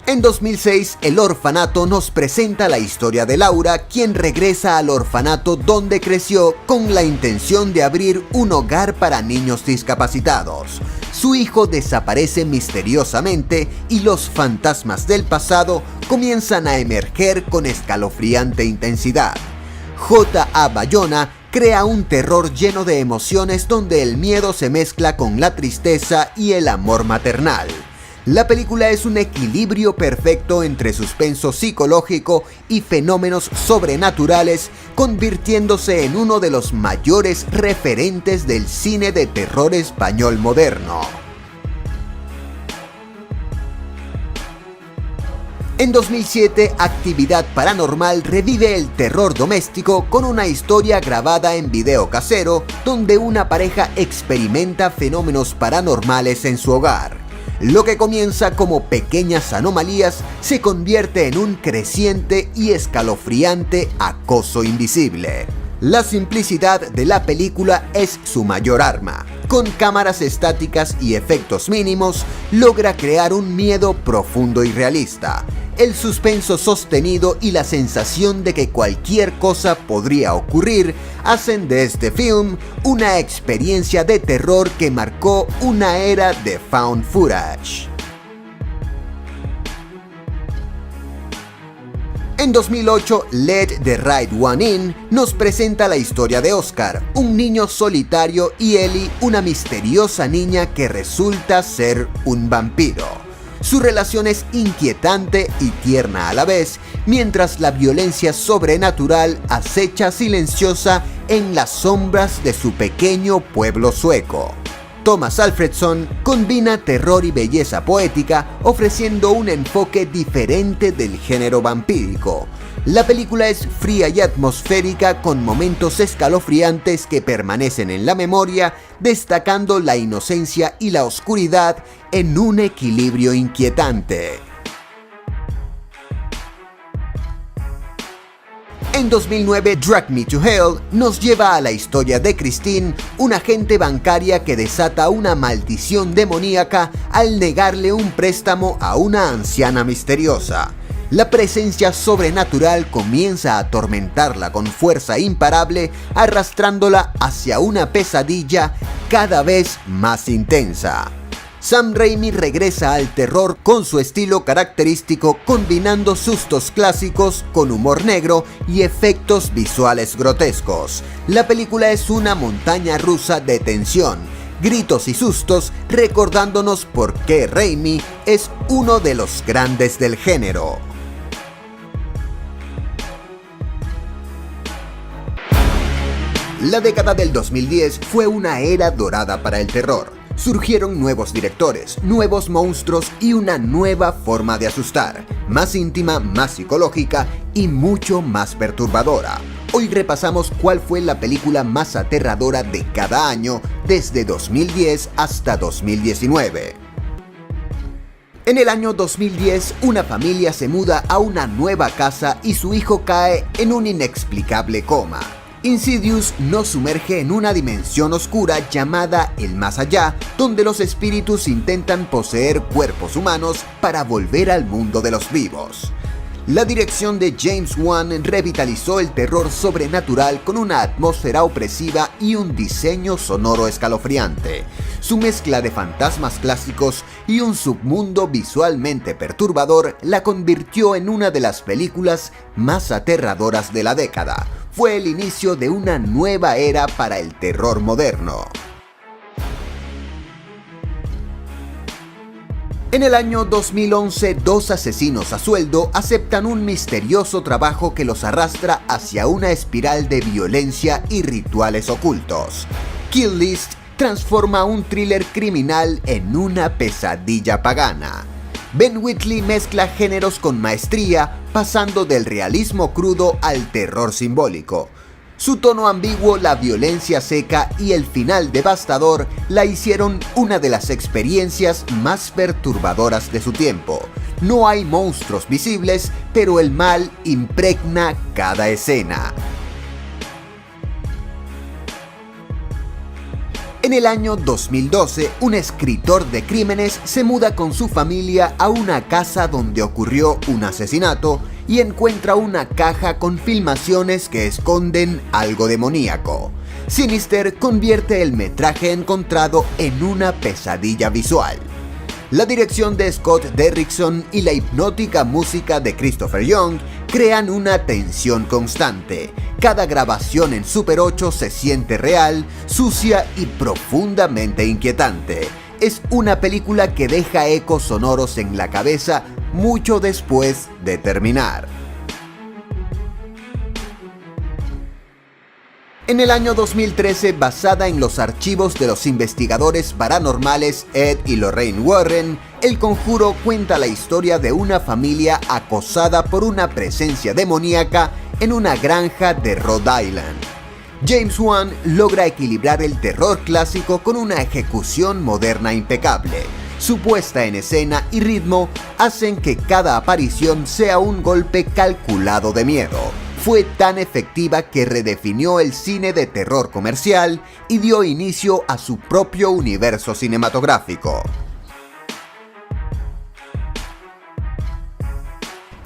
En 2006, El Orfanato nos presenta la historia de Laura, quien regresa al orfanato donde creció con la intención de abrir un hogar para niños discapacitados. Su hijo desaparece misteriosamente y los fantasmas del pasado comienzan a emerger con escalofriante intensidad. J.A. Bayona crea un terror lleno de emociones donde el miedo se mezcla con la tristeza y el amor maternal. La película es un equilibrio perfecto entre suspenso psicológico y fenómenos sobrenaturales, convirtiéndose en uno de los mayores referentes del cine de terror español moderno. En 2007, Actividad Paranormal revive el terror doméstico con una historia grabada en video casero, donde una pareja experimenta fenómenos paranormales en su hogar. Lo que comienza como pequeñas anomalías se convierte en un creciente y escalofriante acoso invisible. La simplicidad de la película es su mayor arma. Con cámaras estáticas y efectos mínimos, logra crear un miedo profundo y realista. El suspenso sostenido y la sensación de que cualquier cosa podría ocurrir hacen de este film una experiencia de terror que marcó una era de found footage. En 2008, Let the Right One In nos presenta la historia de Oscar, un niño solitario, y Ellie, una misteriosa niña que resulta ser un vampiro. Su relación es inquietante y tierna a la vez, mientras la violencia sobrenatural acecha silenciosa en las sombras de su pequeño pueblo sueco. Thomas Alfredson combina terror y belleza poética, ofreciendo un enfoque diferente del género vampírico. La película es fría y atmosférica, con momentos escalofriantes que permanecen en la memoria, destacando la inocencia y la oscuridad en un equilibrio inquietante. En 2009, Drag Me to Hell nos lleva a la historia de Christine, una agente bancaria que desata una maldición demoníaca al negarle un préstamo a una anciana misteriosa. La presencia sobrenatural comienza a atormentarla con fuerza imparable, arrastrándola hacia una pesadilla cada vez más intensa. Sam Raimi regresa al terror con su estilo característico, combinando sustos clásicos con humor negro y efectos visuales grotescos. La película es una montaña rusa de tensión, gritos y sustos, recordándonos por qué Raimi es uno de los grandes del género. La década del 2010 fue una era dorada para el terror. Surgieron nuevos directores, nuevos monstruos y una nueva forma de asustar, más íntima, más psicológica y mucho más perturbadora. Hoy repasamos cuál fue la película más aterradora de cada año desde 2010 hasta 2019. En el año 2010, una familia se muda a una nueva casa y su hijo cae en un inexplicable coma. Insidious nos sumerge en una dimensión oscura llamada el más allá, donde los espíritus intentan poseer cuerpos humanos para volver al mundo de los vivos. La dirección de James Wan revitalizó el terror sobrenatural con una atmósfera opresiva y un diseño sonoro escalofriante. Su mezcla de fantasmas clásicos y un submundo visualmente perturbador la convirtió en una de las películas más aterradoras de la década. Fue el inicio de una nueva era para el terror moderno. En el año 2011, dos asesinos a sueldo aceptan un misterioso trabajo que los arrastra hacia una espiral de violencia y rituales ocultos. Kill List transforma un thriller criminal en una pesadilla pagana. Ben Wheatley mezcla géneros con maestría, pasando del realismo crudo al terror simbólico. Su tono ambiguo, la violencia seca y el final devastador la hicieron una de las experiencias más perturbadoras de su tiempo. No hay monstruos visibles, pero el mal impregna cada escena. En el año 2012, un escritor de crímenes se muda con su familia a una casa donde ocurrió un asesinato y encuentra una caja con filmaciones que esconden algo demoníaco. Sinister convierte el metraje encontrado en una pesadilla visual. La dirección de Scott Derrickson y la hipnótica música de Christopher Young crean una tensión constante. Cada grabación en Super 8 se siente real, sucia y profundamente inquietante. Es una película que deja ecos sonoros en la cabeza mucho después de terminar. En el año 2013, basada en los archivos de los investigadores paranormales Ed y Lorraine Warren, El Conjuro cuenta la historia de una familia acosada por una presencia demoníaca en una granja de Rhode Island. James Wan logra equilibrar el terror clásico con una ejecución moderna impecable. Su puesta en escena y ritmo hacen que cada aparición sea un golpe calculado de miedo. Fue tan efectiva que redefinió el cine de terror comercial y dio inicio a su propio universo cinematográfico.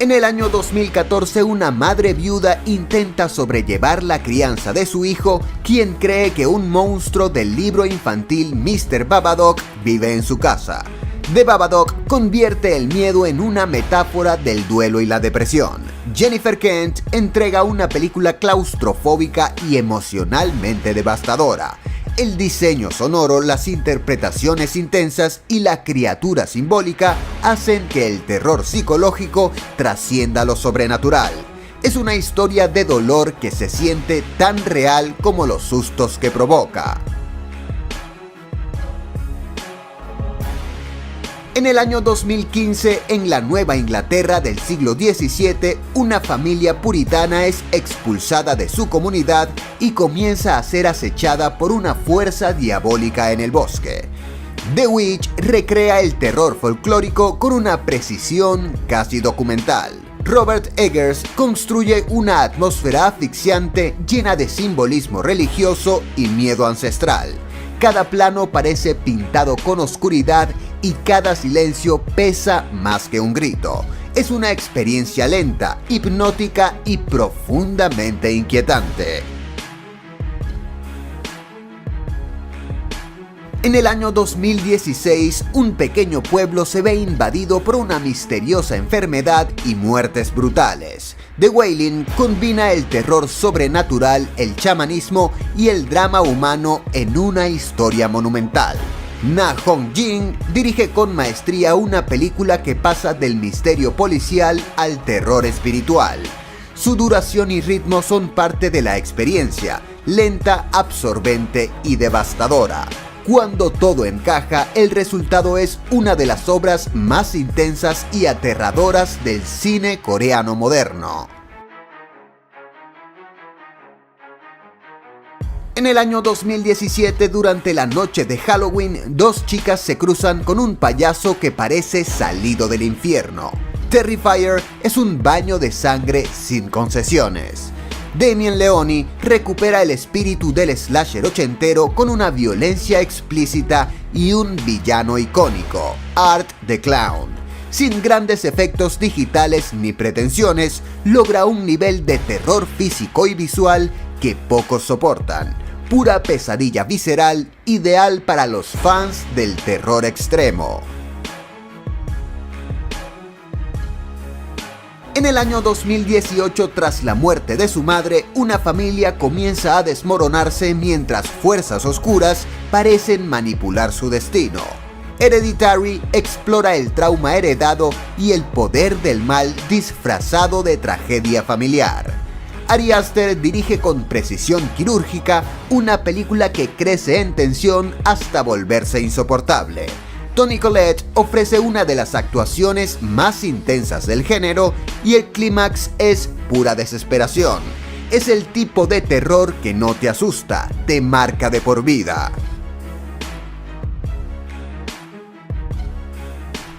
En el año 2014, una madre viuda intenta sobrellevar la crianza de su hijo, quien cree que un monstruo del libro infantil Mr. Babadook vive en su casa. The Babadook convierte el miedo en una metáfora del duelo y la depresión. Jennifer Kent entrega una película claustrofóbica y emocionalmente devastadora. El diseño sonoro, las interpretaciones intensas y la criatura simbólica hacen que el terror psicológico trascienda lo sobrenatural. Es una historia de dolor que se siente tan real como los sustos que provoca. En el año 2015, en la Nueva Inglaterra del siglo XVII, una familia puritana es expulsada de su comunidad y comienza a ser acechada por una fuerza diabólica en el bosque. The Witch recrea el terror folclórico con una precisión casi documental. Robert Eggers construye una atmósfera asfixiante llena de simbolismo religioso y miedo ancestral. Cada plano parece pintado con oscuridad y cada silencio pesa más que un grito. Es una experiencia lenta, hipnótica y profundamente inquietante. En el año 2016, un pequeño pueblo se ve invadido por una misteriosa enfermedad y muertes brutales. The Wailing combina el terror sobrenatural, el chamanismo y el drama humano en una historia monumental. Na Hong-jin dirige con maestría una película que pasa del misterio policial al terror espiritual. Su duración y ritmo son parte de la experiencia, lenta, absorbente y devastadora. Cuando todo encaja, el resultado es una de las obras más intensas y aterradoras del cine coreano moderno. En el año 2017, durante la noche de Halloween, dos chicas se cruzan con un payaso que parece salido del infierno. Terrifier es un baño de sangre sin concesiones. Damien Leone recupera el espíritu del slasher ochentero con una violencia explícita y un villano icónico, Art the Clown. Sin grandes efectos digitales ni pretensiones, logra un nivel de terror físico y visual que pocos soportan. Pura pesadilla visceral, ideal para los fans del terror extremo. En el año 2018, tras la muerte de su madre, una familia comienza a desmoronarse mientras fuerzas oscuras parecen manipular su destino. Hereditary explora el trauma heredado y el poder del mal disfrazado de tragedia familiar. Ari Aster dirige con precisión quirúrgica una película que crece en tensión hasta volverse insoportable. Toni Collette ofrece una de las actuaciones más intensas del género y el clímax es pura desesperación. Es el tipo de terror que no te asusta, te marca de por vida.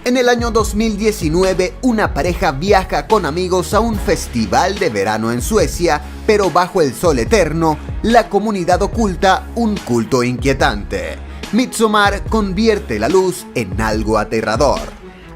En el año 2019, una pareja viaja con amigos a un festival de verano en Suecia, pero bajo el sol eterno, la comunidad oculta un culto inquietante. Midsommar convierte la luz en algo aterrador.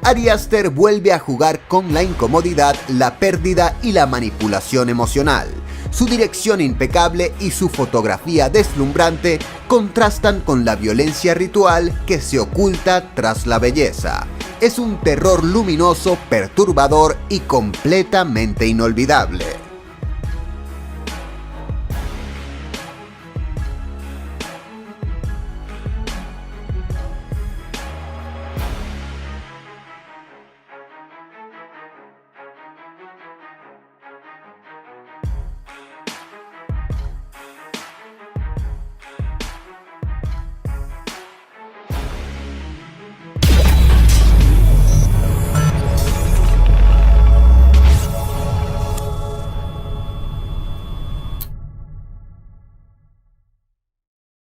Ari Aster vuelve a jugar con la incomodidad, la pérdida y la manipulación emocional. Su dirección impecable y su fotografía deslumbrante contrastan con la violencia ritual que se oculta tras la belleza. Es un terror luminoso, perturbador y completamente inolvidable.